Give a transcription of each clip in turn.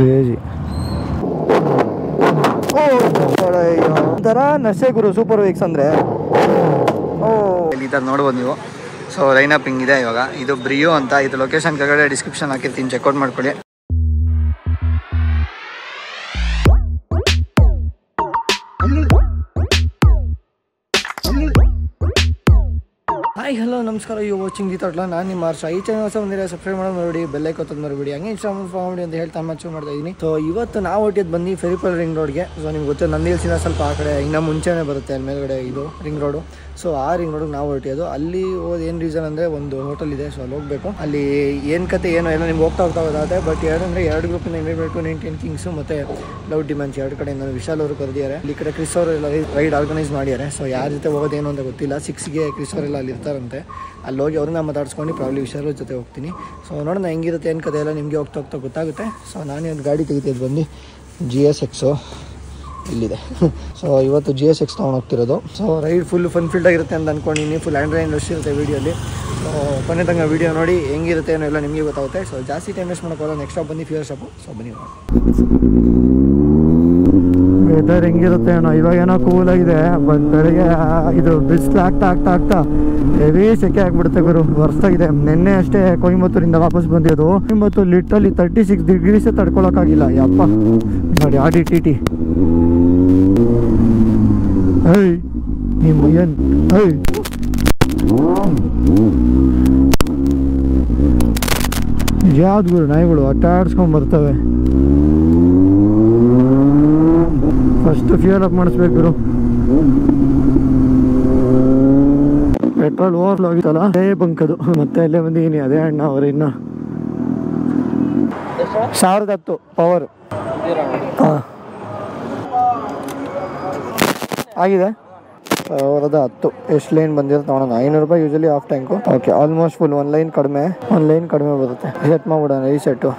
Crazy. ಒಂಥರ ನಶೆ ಗುರು super weeks ಅಂದರೆ. ಈ ಥರ ನೋಡ್ಬೋದು ನೀವು. ಸೊ ಲೈನಪ್ ಹಿಂಗಿದೆ ಇವಾಗ. ಇದು ಬ್ರಿಯೋ ಅಂತ. ಇದು ಲೊಕೇಶನ್ ಕೆಳಗಡೆ ಡಿಸ್ಕ್ರಿಪ್ಷನ್ ಹಾಕಿರ್ತೀನಿ, ಚೆಕ್ಔಟ್ ಮಾಡ್ಕೊಳ್ಳಿ. ಹಾಯ್ ಹಲೋ ನಮಸ್ಕಾರ, ಯು ವಾಚಿಂಗ್ ದಿ ಥಾಟ್ಲ. ನಾನು ನಿಮ್ಮ ಹರ್ಷ. ಈ ಚಾನಲ್ ಹೊಸ ಬಂದಿರೋ ಸಬ್ಸ್ಕ್ರೈಬ್ ಮಾಡೋದು ಮರಿಬೇಡಿ, ಬೆಲ್ ಐಕಾನ್ ಮರಿಬೇಡಿ, ಹಂಗೆ ಇನ್ಸ್ಟಾಗ್ರಾಮ್ ಫಾಲೋ ಮಾಡಿ ಅಂತ ಹೇಳ್ತಾ ಮಚ್ಚು ಮಾಡ್ತಾ ಇದ್ದೀನಿ. ಸೊ ಇವತ್ತು ನಾವು ಹೊಟ್ಟಿದ್ದು ಬಂದು ಫೆರಿಪಲ್ ರಿಂಗ್ ರೋಡ್ಗೆ. ಸೊ ನಿಮ್ಗೆ ಗೊತ್ತು, ನಂದಿ ಹಿಲ್ಸಿನ ಸ್ವಲ್ಪ ಆ ಕಡೆ ಇನ್ನೂ ಮುಂಚೆನೇ ಬರುತ್ತೆ ಅಲ್ಲಿ ಮೇಲ್ಗಡೆ ಇದು ರಿಂಗ್ ರೋಡು. ಸೊ ಆ ರಿಂಗ್ ರೋಡಿಗೆ ನಾವು ಹೊರಟಿಯೋದು. ಅಲ್ಲಿ ಏನು ರೀಸನ್ ಅಂದರೆ ಒಂದು ಹೋಟೆಲ್ ಇದೆ, ಸೊ ಅಲ್ಲಿ ಹೋಗಬೇಕು. ಅಲ್ಲಿ ಏನು ಕತೆ ಏನೋ ಎಲ್ಲ ನಿಮ್ಗೆ ಹೋಗ್ತಾ ಹೋಗುತ್ತೆ. ಬಟ್ ಎರಡು ಗ್ರೂಪಿಂದ ಇನ್ವೈಟ್ 19 ಕಿಂಗ್ಸು ಮತ್ತು ಲವ್ ಡಿಮ್ಯಾಂಡ್ಸ್ ಎರಡು ಕಡೆಯಿಂದ ವಿಶಾಲ್ ಅವರು ಕರೆದಿದ್ದಾರೆ. ಈ ಕಡೆ ಕ್ರಿಸ್ ಅವರು ಎಲ್ಲ ರೈಡ್ ಆರ್ಗನೈಸ್ ಮಾಡಿದ್ದಾರೆ. ಸೊ ಯಾರ ಜೊತೆ ಹೋಗೋದೇನು ಅಂತ ಗೊತ್ತಿಲ್ಲ. 6ಗೆ ಕ್ರಿಸ್ ಅವರೆಲ್ಲ ಅಲ್ಲಿ ಇರ್ತಾರಂತೆ. ಅಲ್ಲಿ ಹೋಗಿ ಅವ್ರನ್ನ ಮಾತಾಡ್ಸ್ಕೊಂಡು ಪ್ರಾಬ್ಲಿ ವಿಶಾಲ್ ಜೊತೆ ಹೋಗ್ತೀನಿ. ಸೊ ನೋಡೋಣ ಹೆಂಗಿರುತ್ತೆ ಏನು ಕತೆ ಎಲ್ಲ ನಿಮಗೆ ಹೋಗ್ತಾ ಗೊತ್ತಾಗುತ್ತೆ. ಸೊ ನಾನೇ ಒಂದು ಗಾಡಿ ತೆಗಿತಿದ್ದು ಬಂದು GSX ಇಲ್ಲಿದೆ. ಸೊ ಇವತ್ತು GSX ತೊಗೊಂಡು ಹೋಗ್ತಿರೋದು. So ride full fun filled ಆಗಿರುತ್ತೆ ಅಂತ ಅಂದ್ಕೊಂಡಿನಿ. ಫುಲ್ ಆ್ಯಂಡ್ರಾಯ್ಡ್ ರಶ್ ಇರುತ್ತೆ ವೀಡಿಯೋಲಿ. ಸೊ ಕೊನೆ ತನಕ ವೀಡಿಯೋ ನೋಡಿ ಹೆಂಗಿರುತ್ತೆ ಏನೋ ಎಲ್ಲ ನಿಮಗೆ ಗೊತ್ತಾಗುತ್ತೆ. ಸೊ ಜಾಸ್ತಿ ಟೈಮ್ ವೇಸ್ಟ್ ಮಾಡೋಕ್ಕಲ್ಲ. ನೆಕ್ಸ್ಟ್ ಸ್ಟಾಪ್ ಬಂದು ಫ್ಯೂರ್ ಸ್ಟಾಪು. ಸೊ ಬನ್ನಿ. ವೆದರ್ ಹೆಂಗಿರುತ್ತೆ ಏನೋ. ಇವಾಗೇನೋ ಕೂಲಾಗಿದೆ, ಬಟ್ ಬೆಳಗ್ಗೆ ಇದು ಬಿಸಿಲು ಆಗ್ತಾ ಹೆವಿ ಸೆಕೆ ಆಗಿಬಿಡುತ್ತೆ ಗುರು. ವರ್ಸ್ತಾಗಿದೆ. ನಿನ್ನೆ ಅಷ್ಟೇ ಕೊಯಂಬತ್ತೂರಿಂದ ವಾಪಸ್ ಬಂದಿರೋದು. ಕೊಯಂಬತ್ತೂರು ಲಿಟ್ರಲ್ಲಿ 36 ಡಿಗ್ರೀಸೇ ತಡ್ಕೊಳಕ್ಕಾಗಿಲ್ಲ. ಯಪ್ಪ ನೋಡಿ RDTT. ಏಯ್ ನಿಮ್ಮ ಏನು ಏಯ್ ಯಾವ್ದು ಗುರು ನಾಯಿಗಳು ಅಟ್ಟಾಡ್ಸ್ಕೊಂಡು ಬರ್ತವೆ. ಫಸ್ಟ್ ಫ್ಯೂಯಲ್ ಅಪ್ ಮಾಡಿಸ್ಬೇಕು ಗುರು. ಪೆಟ್ರೋಲ್ ಓವರ್ಫ್ಲೋ ಆಗಿತ್ತಲ್ಲ, ಅದೇ ಬಂಕದು. ಮತ್ತೆ ಅಲ್ಲೇ ಬಂದಿದ್ದೀನಿ. ಅದೇ ಅಣ್ಣ ಅವರು ಇನ್ನು 1010 ಪವರ್ ಹಾಂ ಆಗಿದೆ. 1010 ಎಷ್ಟು ಲೈನ್ ಬಂದಿರುತ್ತೆ ನೋಡೋಣ. 500 ರೂಪಾಯಿ usually half tank. Okay, almost full. ಒಂದು ಲೈನ್ ಕಡಿಮೆ ಬರುತ್ತೆ. ಸೆಟ್ ಮಾಡ್ಬಿಡೋಣ ರೀಸೆಟ್ಟು.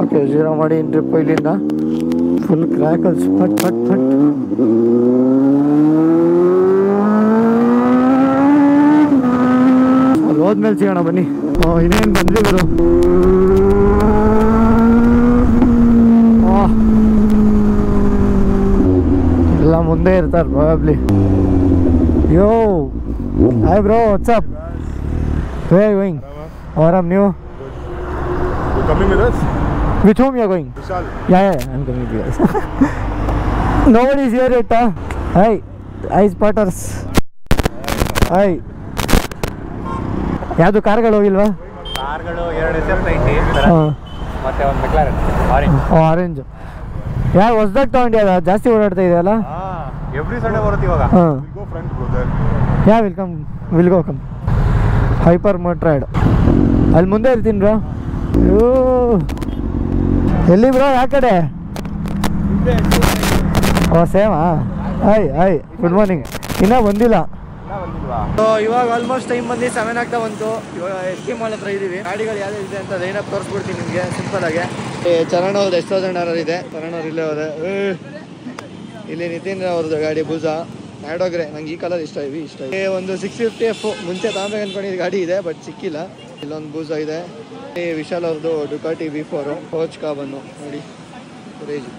ಓಕೆ, 0 ಮಾಡಿ ಟ್ರಿಪ್ ಇಲ್ಲಿಂದ ಫುಲ್ ಕ್ರ್ಯಾಕಲ್ಸ್. ಫಟ್ ಅಲ್ಲಿ ಹೋದ್ಮೇಲೆ ಸಿಗೋಣ ಬನ್ನಿ. ಇನ್ನೇನು ಬಂದ್ರಿ ಗುರು. ಎಲ್ಲ ಮುಂದೆ ಇರ್ತಾರೆ probably. Yo hi bro, what's up? Where are you going? Aram, you? You coming with us? With whom you are going? Vishal. Yeah, I'm coming with you guys. Nobody is here yet, huh? Hi, spotters. Hi. ಯಾವುದು ಕಾರ್ಗಳು ಹೋಗಿಲ್ವಾ? ಕಾರ್ಗಳು 2 SF90 ಮತ್ತೆ ಒಂದು ಮೆಕ್ಲಾರನ್ orange. ಹೊಸದಾಗಿ ತಗೊಂಡ್ಯಾದ, ಜಾಸ್ತಿ ಓಡಾಡ್ತಾ ಇದೆಯಲ್ಲ. ಎವ್ರಿ ಸಂಡೇ ಬರುತ್ತೆ ಇವಾಗ. Go front brother. Will go come. Hyper Motorrad ಅಲ್ಲಿ ಮುಂದೆ ಇರ್ತೀನಿ ಬ್ರೋ. ಎಲ್ಲಿ ಬ್ರೋ? ಯಾವ ಕಡೆ? ಸೇಮಾ? Hi good morning. ಇನ್ನೂ ಬಂದಿಲ್ಲ. ಇವಾಗ ಆಲ್ಮೋಸ್ಟ್ ಟೈಮ್ ಬಂದು 7 ಆಗ್ತಾ ಬಂತು. ಇವಾಗ SK ಮಾಲ್ ಹತ್ರ ಇದ್ದೀವಿ. ಗಾಡಿಗಳು ಯಾವ್ದು ಇದೆ ಅಂತ ಲೈನಪ್ ತೋರಿಸ್ಬಿಡ್ತೀನಿ ನಿಮಗೆ ಸಿಂಪಲ್ ಆಗಿ. ಚರಣ್ ಅವ್ರದ್ದು 10,000 ಇದೆ. ಚರಣ್ ಅವ್ರು ಇಲ್ಲೇ ಹೋದೆ. ಇಲ್ಲಿ ನಿತಿನ್ ಅವ್ರದ್ದು ಗಾಡಿ ಬೂಜಾ ಆಡೋಗ್ರೆ. ನಂಗೆ ಈ ಕಲರ್ ಇಷ್ಟ ಇದೆ. ಒಂದು 650F ಮುಂಚೆ ತಗೊಬೇಕು ಅಂದ್ಕೊಂಡಿದ್ದು ಗಾಡಿ ಇದೆ, ಬಟ್ ಸಿಕ್ಕಿಲ್ಲ. ಇಲ್ಲೊಂದು ಬೂಜಾ ಇದೆ. ವಿಶಾಲ್ ಅವ್ರದ್ದು ಡುಕಾಟಿ V4 ಕೋಚ್ ಕಾಬನ್ನು ನೋಡಿ ಕ್ರೇಜಿ.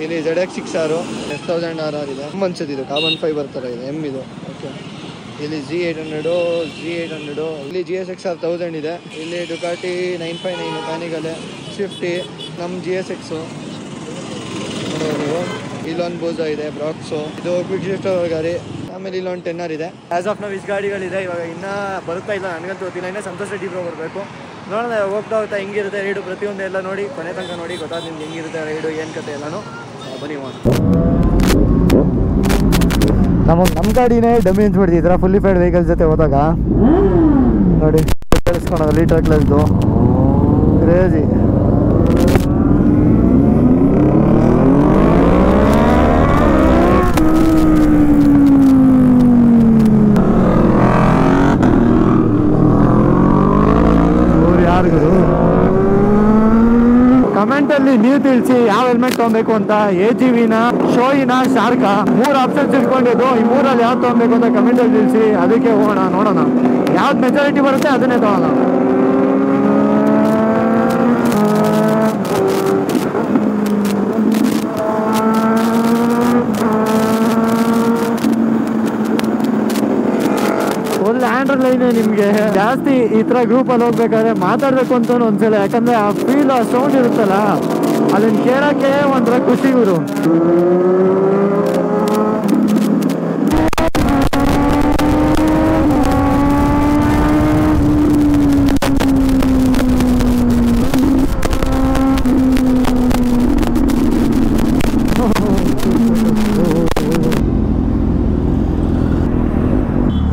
ಇಲ್ಲಿ ZX6R 10,000 ಇದೆ. ಅನ್ಸುತ್ತೆ ಇದು ಕಾರ್ಬನ್ ಫೈಬರ್ ಥರ ಇದೆ. ಇದು ಓಕೆ. ಇಲ್ಲಿ G800 ಇಲ್ಲಿ GSX-R 1000 ಇದೆ. ಇಲ್ಲಿ ಡುಕಾಟಿ 959 ಪ್ಯಾನಿಗಲೆ ಸ್ವಿಫ್ಟಿ. ನಮ್ಮ GSX ನೋಡೋದು. ಇಲ್ಲೊಂದು ಬೂಜಾ ಇದೆ, ಬ್ರಾಕ್ಸು. ಇದು ಕ್ವಿಕ್ ಶಿಫ್ಟರ್ ಗಾಡಿ. ಆಮೇಲೆ ಇಲ್ಲೊಂದು 10R ಇದೆ. ಆಸ್ ಆಫ್ ನಾವು ಇಷ್ಟು ಗಾಡಿಗಳಿದೆ. ಇವಾಗ ಇನ್ನೂ ಬರುತ್ತಾ ಇಲ್ಲ, ನನಗಂತೂ ಗೊತ್ತಿಲ್ಲ. ಇನ್ನೂ ಸಂತೋಷ ಡಿಪ್ರೋ ಬರಬೇಕು. ನೋಡೋಣ ಹೋಗ್ತಾ ಹೆಂಗಿರುತ್ತೆ ರೈಡು. ಪ್ರತಿಯೊಂದು ಎಲ್ಲ ನೋಡಿ ಕೊನೆ ತನಕ ನೋಡಿ ಗೊತ್ತಾದ ನಿಮ್ಗೆ ಹೆಂಗಿರುತ್ತೆ ರೈಡು, ಏನು ಕತೆ ಎಲ್ಲನೂ. ಬನ್ನಿ ನಮ್ಮ ಗಾಡಿನೇ ಡಮ್ಮಿ ಅನ್ಸ್ಬಿಡ್ತಿದ್ರ ಫುಲ್ಲಿ ಫೈಡ್ ವೆಹಿಕಲ್ಸ್ ಜೊತೆ ಹೋದಾಗ. ನೋಡಿ ಕಳಿಸ್ಕೊಳೋದು ಲೀಟರ್ ಕ್ಲಾಸ್ದು ಕ್ರೇಜಿ. ಕಮೆಂಟಲ್ಲಿ ನೀವು ತಿಳಿಸಿ ಯಾವ ಹೆಲ್ಮೆಟ್ ತೊಗೊಬೇಕು ಅಂತ. AGVನ ಶೋಯಿನ ಶಾರ್ಕ 3 ಆಪ್ಷನ್ಸ್ ಇಟ್ಕೊಂಡಿದ್ದು. ಈ 3ರಲ್ಲಿ ಯಾವ್ದು ತೊಗೊಬೇಕು ಅಂತ ಕಮೆಂಟಲ್ಲಿ ತಿಳಿಸಿ. ಅದಕ್ಕೆ ಹೋಗೋಣ, ನೋಡೋಣ ಯಾವ್ದು ಮೆಜಾರಿಟಿ ಬರುತ್ತೆ ಅದನ್ನೇ ತೊಗೊಳ್ಳೋಣ. ಫುಲ್ ಆಂಡ್ರಾಯ್ಡ್ ಲೈನ್ ನಿಮಗೆ ಜಾಸ್ತಿ ಈ ಥರ ಗ್ರೂಪಲ್ಲಿ ಹೋಗ್ಬೇಕಾದ್ರೆ ಮಾತಾಡಬೇಕು ಅಂತ ಒಂದ್ಸಲ, ಯಾಕಂದರೆ ಆ ಫೀಲ್ ಆ ಸೌಂಡ್ ಇರುತ್ತಲ್ಲ ಅದನ್ನ ಕೇಳೋಕ್ಕೆ ಒಂಥರ ಖುಷಿ ಗುರು.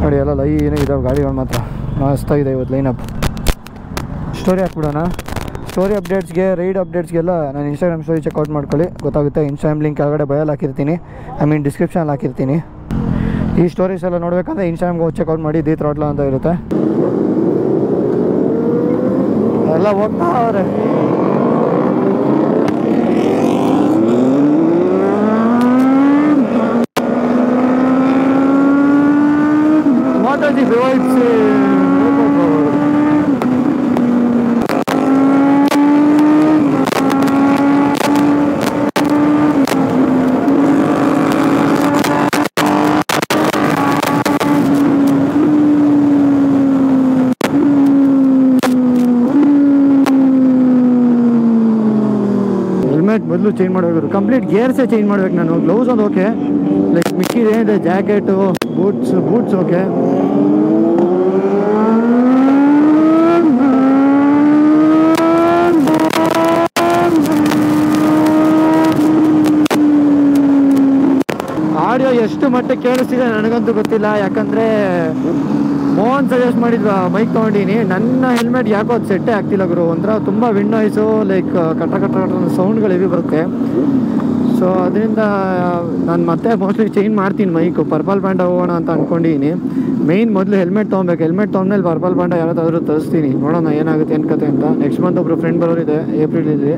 ನೋಡಿ ಎಲ್ಲ ಲೈನೇ ಇದಾವೆ ಗಾಡಿಗಳು ಮಾತ್ರ ಮಸ್ತಾಗಿದೆ ಇವತ್ತು ಲೈನಪ್. ಸ್ಟೋರಿ ಹಾಕ್ಬಿಡೋಣ. ಸ್ಟೋರಿ ಅಪ್ಡೇಟ್ಸ್ಗೆ, ರೈಡ್ ಅಪ್ಡೇಟ್ಸ್ಗೆಲ್ಲ ನಾನು ಇನ್ಸ್ಟಾಗ್ರಾಮ್ ಸ್ಟೋರಿ ಚೆಕ್ಔಟ್ ಮಾಡ್ಕೊಳ್ಳಿ, ಗೊತ್ತಾಗುತ್ತೆ. ಇನ್ಸ್ಟಾಗ್ರಾಮ್ ಲಿಂಕ್ ಕೆಳಗಡೆ ಬಯೋಲ್ಲಿ ಹಾಕಿರ್ತೀನಿ, ಡಿಸ್ಕ್ರಿಪ್ಷನಲ್ಲಿ ಹಾಕಿರ್ತೀನಿ. ಈ ಸ್ಟೋರೀಸ್ ಎಲ್ಲ ನೋಡಬೇಕಂದ್ರೆ ಇನ್ಸ್ಟಾಗ್ರಾಮ್ಗೆ ಹೋಗಿ ಚೆಕ್ಔಟ್ ಮಾಡಿ. ದಿ ಥ್ರಾಟ್ಲ ಅಂತ ಇರುತ್ತೆ. ಎಲ್ಲ ಹೋಗ್ತಾ ಅವ್ರೆ. ಮಾತಾಡಿ ವಿವಾಹಿಸಿ ಮೊದಲು ಚೇಂಜ್ ಮಾಡಬೇಕು. ಕಂಪ್ಲೀಟ್ ಗೇರ್ಸೇ ಚೇಂಜ್ ಮಾಡ್ಬೇಕು ನಾನು. ಗ್ಲೌಸ್ ಒಂದು ಓಕೆ, ಲೈಕ್ ಮಿಕ್ಕಿದೆ ಇದೆ, ಜಾಕೆಟು, ಬೂಟ್ಸ್ ಓಕೆ. ಆಡಿಯೋ ಎಷ್ಟು ಮಟ್ಟಿಗೆ ಕೇಳಿಸ್ತಿದೆ ನನಗಂತೂ ಗೊತ್ತಿಲ್ಲ, ಯಾಕಂದರೆ ಮೋಹನ್ ಸಜೆಸ್ಟ್ ಮಾಡಿದ್ವ ಮೈಕ್ ತೊಗೊಂಡಿನಿ. ನನ್ನ ಹೆಲ್ಮೆಟ್ ಯಾಕೋ ಅದು ಸೆಟ್ಟೇ ಆಗ್ತಿಲ್ಲ ಗುರು. ಒಂಥರ ತುಂಬ ವಿಂಡ್ ನಾಯ್ಸು, ಲೈಕ್ ಕಟ್ಟ ಸೌಂಡ್ಗಳು ಹೆವಿ ಬರುತ್ತೆ. ಸೊ ಅದರಿಂದ ನಾನು ಮತ್ತೆ ಮೋಸ್ಟ್ಲಿ ಚೇಂಜ್ ಮಾಡ್ತೀನಿ ಮೈಕು. ಪರ್ಪಲ್ ಪ್ಯಾಂಡ ಹೋಗೋಣ ಅಂತ ಅಂದ್ಕೊಂಡಿದ್ದೀನಿ. ಮೇಯ್ನ್ ಮೊದಲು ಹೆಲ್ಮೆಟ್ ತೊಗೊಬೇಕು. ಹೆಲ್ಮೆಟ್ ತೊಗೊಂಡ್ಮೇಲೆ ಪರ್ಪಲ್ ಪ್ಯಾಂಡ ಯಾರಾದರೂ ತರಿಸ್ತೀನಿ. ನೋಡೋಣ ಏನಾಗುತ್ತೆ ಏನು ಕತೆ ಅಂತ. ನೆಕ್ಸ್ಟ್ ಮಂತ್ ಒಬ್ಬರು ಫ್ರೆಂಡ್ ಬರೋರಿದೆ ಏಪ್ರಿಲಲ್ಲಿ.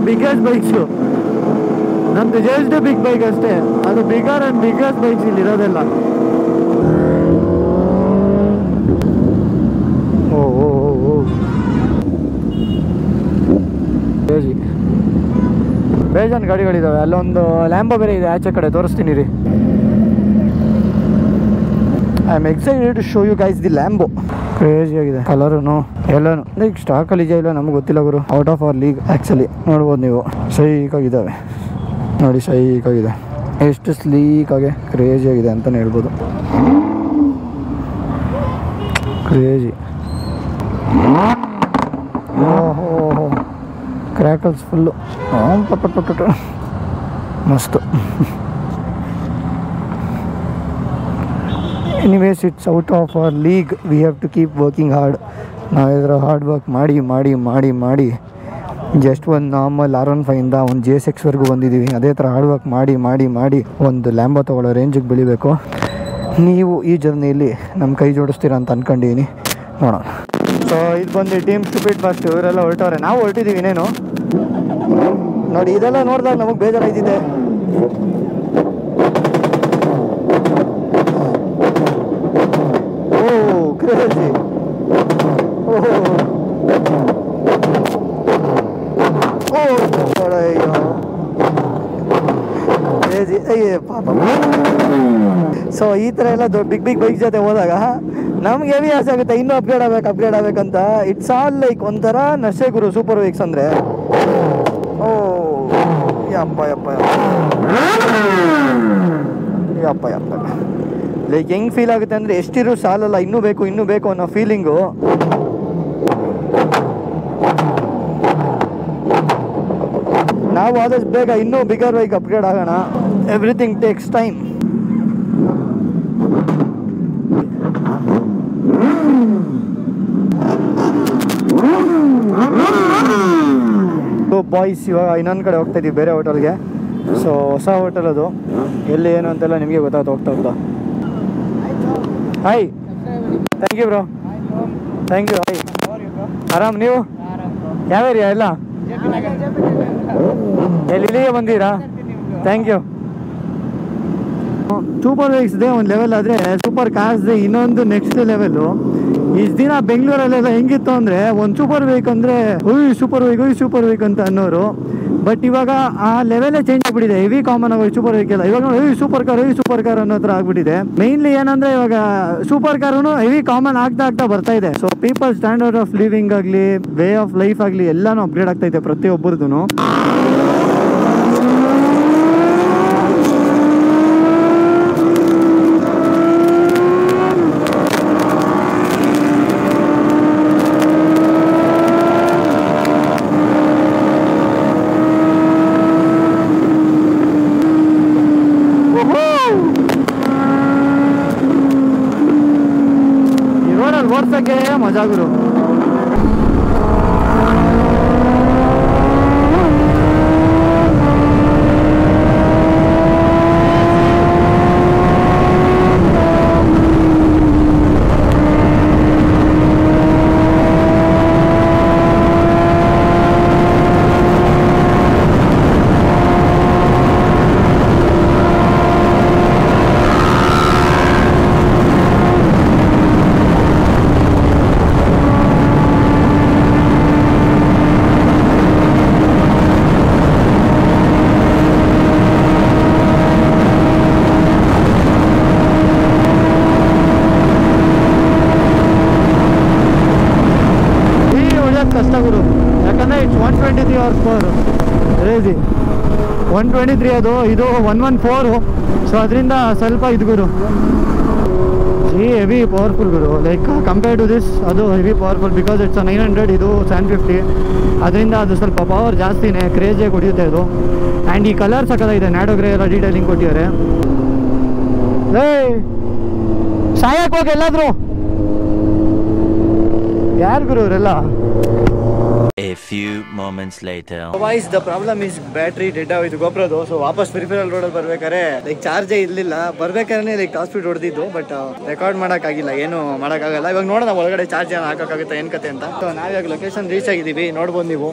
ಬಿಗ್ಗೆಸ್ಟ್ ಬೈಕ್ಸು ನಮ್ದು ಜಸ್ಟ್ ಬಿಗ್ ಬೈಕ್ ಅಷ್ಟೇ. ಅದು ಬಿಗರ್ ಆ್ಯಂಡ್ ಬಿಗ್ಗೆಸ್ಟ್ ಬೈಕ್ಸ್ ಇಲ್ಲಿ ಇರೋದೆಲ್ಲ. ಬೇಜಾನ್ ಗಾಡಿಗಳಿದ್ದಾವೆ. ಅಲ್ಲೊಂದು ಲ್ಯಾಂಬೋ ಬೇರೆ ಇದೆ ಆಚೆ ಕಡೆ, ತೋರಿಸ್ತೀನಿ ರೀ. I am excited to show you guys the Lambo. Crazy ಆಗಿದೆ ಕಲರೂ ಎಲ್ಲನೂ. ಲೈಕ್ ಸ್ಟಾಕಲ್ಲಿ ಇದೆಯಾ ಇಲ್ಲ ನಮಗೆ ಗೊತ್ತಿಲ್ಲ ಗುರು. Out of our league actually. ನೋಡ್ಬೋದು ನೀವು, ಸೈಕಾಗಿದ್ದಾವೆ ನೋಡಿ, ಸೈಕಾಗಿದೆ. ಎಷ್ಟು ಸ್ಲೀಕಾಗೆ ಕ್ರೇಜಿ ಆಗಿದೆ ಅಂತಲೇ ಹೇಳ್ಬೋದು. ಕ್ರೇಜಿ. ಓಹೋ ಕ್ರ್ಯಾಕಲ್ಸ್ ಫುಲ್ಲು ಪಟ್ ಮಸ್ತು. Anyways it's out of our league. We have to keep working hard. ನಾವು ಇದರ ಹಾರ್ಡ್ ವರ್ಕ್ ಮಾಡಿ ಮಾಡಿ ಮಾಡಿ ಮಾಡಿ ಜಸ್ಟ್ ಒಂದು ನಾರ್ಮಲ್ R15ಇಂದ ಒಂದು JSX ಬಂದಿದ್ದೀವಿ. ಅದೇ ಥರ ಹಾರ್ಡ್ ವರ್ಕ್ ಮಾಡಿ ಮಾಡಿ ಮಾಡಿ ಒಂದು ಲ್ಯಾಂಬೋ ತೊಗೊಳ್ಳೋ ರೇಂಜಿಗೆ ಬೆಳಿಬೇಕು. ನೀವು ಈ ಜರ್ನಿಯಲ್ಲಿ ನಮ್ಮ ಕೈ ಜೋಡಿಸ್ತೀರ ಅಂತ ಅಂದ್ಕೊಂಡಿದ್ದೀನಿ. ನೋಡೋಣ. ಸೊ ಇದು ಬಂದು ಟೀಮ್ ಸ್ಟುಪಿಡ್ ಫಸ್ಟ್. ಇವರೆಲ್ಲ ಹೊರಟವ್ರೆ, ನಾವು ಹೊರಟಿದ್ದೀವಿ. ಇನ್ನೇನು ನೋಡಿ, ಇದೆಲ್ಲ ನೋಡಿದಾಗ ನಮಗೆ ಬೇಜಾರಾಯ್ತಿದೆ. ಓ ಕ್ರೇಜಿ. ಓಹೋ ಅಯ್ಯೋ ಪಾಪ. ಸೊ ಈ ಥರ ಎಲ್ಲ ಬಿಗ್ ಬಿಗ್ ಬೈಕ್ ಜೊತೆ ಹೋದಾಗ ನಮ್ಗೆ ಹೆವಿ ಆಸೆ ಆಗುತ್ತೆ, ಇನ್ನೂ ಅಪ್ಗ್ರೇಡ್ ಆಗ್ಬೇಕಂತ. ಇಟ್ಸ್ ಆಲ್ ಲೈಕ್ ಒಂಥರ ನಶೆ ಗುರು ಸೂಪರ್ ಬೈಕ್ಸ್ ಅಂದರೆ. ಓ ಯಪ್ಪ ಯಪ್ಪ ಯಪ್ಪ ಯಪ್ಪ ಲೈಕ್ ಹೆಂಗೆ ಫೀಲ್ ಆಗುತ್ತೆ ಅಂದರೆ ಎಷ್ಟಿರೋ ಸಾಲಲ್ಲ, ಇನ್ನೂ ಬೇಕು ಅನ್ನೋ ಫೀಲಿಂಗು. ನಾವು ಆದಷ್ಟು ಬೇಗ ಇನ್ನೂ ಬಿಗರ್ ಬೈಕ್ ಅಪ್ಗ್ರೇಡ್ ಆಗೋಣ. Everything takes time. ಬಾಯ್ಸ್ ಇವಾಗ ಇನ್ನೊಂದು ಕಡೆ ಹೋಗ್ತಾ ಇದ್ದೀವಿ, ಬೇರೆ ಹೋಟೆಲ್ಗೆ. ಸೊ ಹೊಸ ಹೋಟೆಲ್ ಅದು, ಎಲ್ಲಿ ಏನು ಅಂತೆಲ್ಲ ನಿಮಗೆ ಹೋಗ್ತಾ. Hi, thank you bro. Thank you. Hi, ಆರಾಮ್ ನೀವು? ಯಾವ ಏರಿಯಾ ಎಲ್ಲ? ಇಲ್ಲಿಗೆ ಬಂದಿರಾ? Thank you. ಸೂಪರ್ ಬೈಕ್ಸ್ದೇ ಒಂದು ಲೆವೆಲ್ ಆದರೆ ಸೂಪರ್ ಕಾರ್ಸ್ದೇ ಇನ್ನೊಂದು ನೆಕ್ಸ್ಟ್ ಲೆವೆಲು. ಇಷ್ಟು ದಿನ ಬೆಂಗಳೂರಲ್ಲೆಲ್ಲ ಹೆಂಗಿತ್ತು ಅಂದರೆ ಒಂದು ಸೂಪರ್ ಬೈಕ್ ಅಂದರೆ ಸೂಪರ್ ಬೈಕ್ ಅಂತ ಅನ್ನೋರು. ಬಟ್ ಇವಾಗ ಆ ಲೆವೆಲೇ ಚೇಂಜ್ ಆಗಿಬಿಟ್ಟಿದೆ. ಹೆವಿ ಕಾಮನ್ ಆಗಿ ಸೂಪರ್ ಬೈಕ್ ಎಲ್ಲ ಇವಾಗ ಸೂಪರ್ ಕಾರ್ ಅನ್ನೋ ಥರ ಆಗ್ಬಿಟ್ಟಿದೆ. ಮೇನ್ಲಿ ಏನಂದರೆ ಇವಾಗ ಸೂಪರ್ ಕಾರೂ ಹೆವಿ ಕಾಮನ್ ಆಗ್ತಾ ಬರ್ತಾ ಇದೆ. So people standard of living ಆಗಲಿ, ವೇ ಆಫ್ ಲೈಫ್ ಆಗಲಿ ಎಲ್ಲಾನು ಅಪ್ಗ್ರೇಡ್ ಆಗ್ತಾ ಇದೆ ಪ್ರತಿಯೊಬ್ಬರದು. ಓಡ್ಸಕ್ಕೆ ಮಜಾ ಗುರು. ಕಷ್ಟ ಗುರು, ಯಾಕಂದರೆ ಇಟ್ಸ್ 123 horsepower ರೇಜಿ 123 ಅದು, ಇದು 114. ಸೊ ಅದರಿಂದ ಸ್ವಲ್ಪ ಇದು ಗುರು ಹೆವಿ ಪವರ್ಫುಲ್ ಗುರು. ಲೈಕ್ ಕಂಪೇರ್ ಟು ದಿಸ್ ಅದು ಹೆವಿ ಪವರ್ಫುಲ್ ಬಿಕಾಸ್ ಇಟ್ಸ್ 900, ಇದು 750. ಅದರಿಂದ ಅದು ಸ್ವಲ್ಪ ಪವರ್ ಜಾಸ್ತಿನೇ, ಕ್ರೇಜಿಯಾಗಿ ಹೊಡಿಯುತ್ತೆ ಅದು. ಆ್ಯಂಡ್ ಈ ಕಲರ್ ಸಕ್ಕತ್ತಾಗಿದೆ, ನ್ಯಾಡೋ ಗ್ರೇ ಎಲ್ಲ ಡೀಟೇಲಿಂಗ್ ಕೊಟ್ಟಿದ್ದಾರೆ. ಸಾಯಕ್ಕೆ ಹೋಗಿ ಎಲ್ಲಾದರೂ ಯಾರು ಗುರು ಅವರೆಲ್ಲ? A few moments later. Guys, the problem is battery dead ಆಗೋಯ್ತು GoProದು. ಸೊ ವಾಪಸ್ ಪೆರಿಫೆರಲ್ ರೋಡಲ್ಲಿ ಬರ್ಬೇಕಾದ್ರೆ ಲೈಕ್ ಚಾರ್ಜೇ ಇರಲಿಲ್ಲ. ಬರ್ಬೇಕಾದ್ರೆ ಲೈಕ್ ಟಾಪ್ ಸ್ಪೀಡ್ ಹೊಡೆದಿದ್ದು, ಬಟ್ ರೆಕಾರ್ಡ್ ಮಾಡೋಕ್ಕಾಗಿಲ್ಲ, ಏನು ಮಾಡೋಕ್ಕಾಗಲ್ಲ. ಇವಾಗ ನೋಡೋಣ ಒಳಗಡೆ ಚಾರ್ಜ್ ಏನು ಹಾಕೋಕ್ಕಾಗುತ್ತೆ ಏನು ಕತೆ ಅಂತ. ಸೊ ನಾವಿವಾಗ ಲೊಕೇಶನ್ ರೀಚ್ ಆಗಿದ್ದೀವಿ, ನೋಡ್ಬೋದು ನೀವು.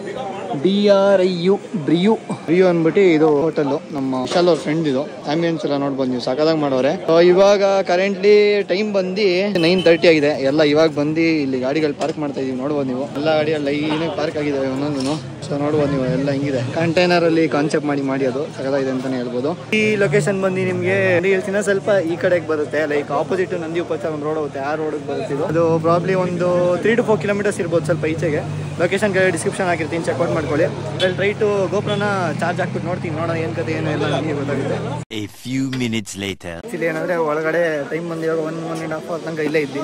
ಬ್ರಿಯು ಅಂದ್ಬಿಟ್ಟು ಇದು ಹೋಟೆಲ್ಲು, ನಮ್ಮ ವಿಶಾಲ್ ಅವ್ರ ಫ್ರೆಂಡ್. ಇದು ಆಂಬಿಯನ್ಸ್ ಎಲ್ಲ ನೋಡ್ಬೋದು ನೀವು, ಸಕದಾಗ ಮಾಡೋರೆ. ಇವಾಗ ಕರೆಂಟ್ಲಿ ಟೈಮ್ ಬಂದು 9:30 ಆಗಿದೆ. ಎಲ್ಲ ಇವಾಗ ಬಂದು ಇಲ್ಲಿ ಗಾಡಿಗಳು ಪಾರ್ಕ್ ಮಾಡ್ತಾ ಇದೀವಿ, ನೋಡ್ಬೋದು ನೀವು. ಎಲ್ಲ ಗಾಡಿಯಲ್ಲಿ ಲೈನಾಗಿ ಪಾರ್ಕ್ ಆಗಿದ್ದಾವೆ ಒಂದೊಂದು. ಸೊ ನೋಡ್ಬೋದು ನೀವು, ಎಲ್ಲ ಹಿಂಗಿದೆ ಕಂಟೈನರ್ ಅಲ್ಲಿ ಕಾನ್ಸೆಪ್ಟ್ ಮಾಡಿ ಅದು ಸಕದಾಗಿದೆ ಅಂತಾನೆ ಹೇಳ್ಬೋದು. ಈ ಲೊಕೇಶನ್ ಬಂದು ನಿಮಗೆ ಹೇಳ್ತೀನಿ, ಸ್ವಲ್ಪ ಈ ಕಡೆಗೆ ಬರುತ್ತೆ, ಲೈಕ್ ಆಪೋಸಿಟ್ ನಂದಿ ಉಪಚಾರ ಒಂದು ರೋಡ್ ಹೋಗುತ್ತೆ, ಆ ರೋಡಿಗೆ ಬರುತ್ತೆ. ಅದು ಪ್ರಾಬ್ಲಿ ಒಂದು 3 to 4 kilometers ಇರ್ಬೋದು, ಸ್ವಲ್ಪ ಈಚೆಗೆ. ಲೊಕೇಶನ್ ಡಿಸ್ಕ್ರಿಪ್ಷನ್ ಹಾಕಿರ್ತೀನಿ, ಚೆಕ್ಔಟ್ ಮಾಡ್ಕೊಳ್ಳಿ. ಅಲ್ಲಿ ರೈಟು GoProನ ಚಾರ್ಜ್ ಹಾಕ್ಬಿಟ್ಟು ನೋಡೋಣ ಏನು ಕತೆ ಏನು ಎಲ್ಲ ನನಗೆ ಗೊತ್ತಾಗುತ್ತೆ. A few minutes later. Actually ಏನಂದರೆ ಒಳಗಡೆ ಟೈಮ್ ಬಂದು ಇವಾಗ 1.5 hour ತನಕ ಇಲ್ಲೇ ಇದ್ವಿ.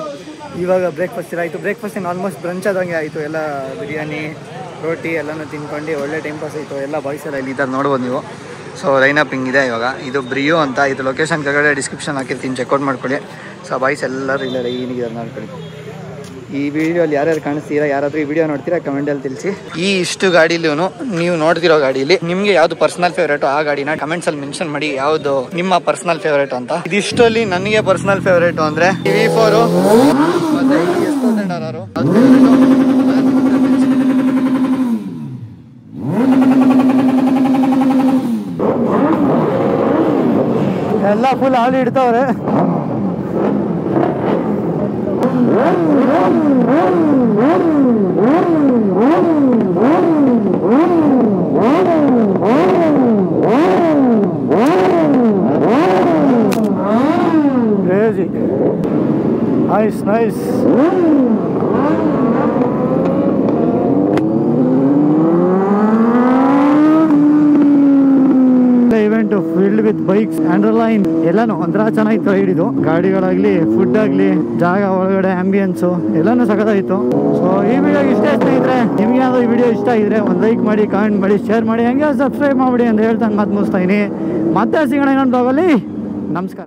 ಇವಾಗ ಬ್ರೇಕ್ಫಾಸ್ಟ್ ಆಯಿತು. ಬ್ರೇಕ್ಫಾಸ್ಟಿಂಗ್ ಆಲ್ಮೋಸ್ಟ್ ಬ್ರಂಚ್ ಆದಂಗೆ ಆಯಿತು. ಎಲ್ಲ ಬಿರಿಯಾನಿ, ರೋಟಿ ಎಲ್ಲನೂ ತಿನ್ಕೊಂಡು ಒಳ್ಳೆ ಟೈಮ್ ಪಾಸ್ ಆಯಿತು. ಎಲ್ಲ ಬಾಯ್ಸ್ ಎಲ್ಲ ಇಲ್ಲಿ ಇದ್ದಾರೆ, ನೋಡ್ಬೋದು ನೀವು. ಸೊ ಲೈನಪ್ ಹಿಂಗಿದೆ ಇವಾಗ. ಇದು ಬ್ರಿಯೋ ಅಂತ, ಇದು ಲೊಕೇಶನ್ ಕೆಳಗಡೆ ಡಿಸ್ಕ್ರಿಪ್ಷನ್ ಹಾಕಿರ್ತೀನಿ, ಚೆಕ್ಔಟ್ ಮಾಡ್ಕೊಳ್ಳಿ. ಸೊ ಬಾಯ್ಸ್ ಎಲ್ಲರೂ ಇಲ್ಲ ಏನಿದ್ದಾರೆ ನೋಡ್ಕೊಳ್ಳಿ. ಈ ವಿಡಿಯೋಲ್ಲಿ ಯಾರ್ಯಾರು ಕಾಣಿಸ್ತೀರಾ, ಯಾರಾದರೂ ಈ ವಿಡಿಯೋ ನೋಡ್ತೀರಾ ಕಮೆಂಟಲ್ಲಿ ತಿಳಿಸಿ. ಈ ಇಷ್ಟು ಗಾಡೀಲೂ ನೀವು ನೋಡ್ತಿರೋ ಗಾಡೀಲಿ ನಿಮಗೆ ಯಾವುದು ಪರ್ಸನಲ್ ಫೇವ್ರೇಟು ಆ ಗಾಡಿನ ಕಮೆಂಟ್ಸಲ್ಲಿ ಮೆನ್ಷನ್ ಮಾಡಿ, ಯಾವುದು ನಿಮ್ಮ ಪರ್ಸನಲ್ ಫೇವ್ರೇಟ್ ಅಂತ. ಇದಿಷ್ಟಲ್ಲಿ ನನಗೆ ಪರ್ಸನಲ್ ಫೇವ್ರೇಟು ಅಂದರೆ V4 ಮತ್ತು S1000RR. ಎಲ್ಲ ಫುಲ್ ಹಾಲು ಇಡ್ತಾವ್ರೆ. Nice event filled with bikes underline ಎಲ್ಲಾನು ಒಂಥರ ಚೆನ್ನಾಗಿತ್ತು ರೈಡ್ ಇದು. ಗಾಡಿಗಳಾಗ್ಲಿ ಫುಡ್ ಆಗ್ಲಿ ಜಾಗ ಒಳಗಡೆ ಆಂಬಿಯನ್ಸು ಎಲ್ಲಾನು ಸಖತ್ತಾಗಿತ್ತು. ಸೊ ಈ ವಿಡಿಯೋ ಇಷ್ಟ ಸ್ನೇಹಿತರೆ, ನಿಮ್ಗೆ ಯಾವ್ದು ಈ ವಿಡಿಯೋ ಇಷ್ಟ ಆಗಿದ್ರೆ ಒಂದು ಲೈಕ್ ಮಾಡಿ, ಕಾಮೆಂಟ್ ಮಾಡಿ, ಶೇರ್ ಮಾಡಿ, ಹಂಗೆ ಸಬ್ಸ್ಕ್ರೈಬ್ ಮಾಡಿ ಅಂತ ಹೇಳ್ತಾ ಮಾತು ಮುಗಿಸ್ತಾ ಇದೀನಿ. ಮತ್ತೆ ಸಿಗೋಣ ಇನ್ನೊಂದು ಬ್ಲಾಗಲ್ಲಿ. ನಮಸ್ಕಾರ.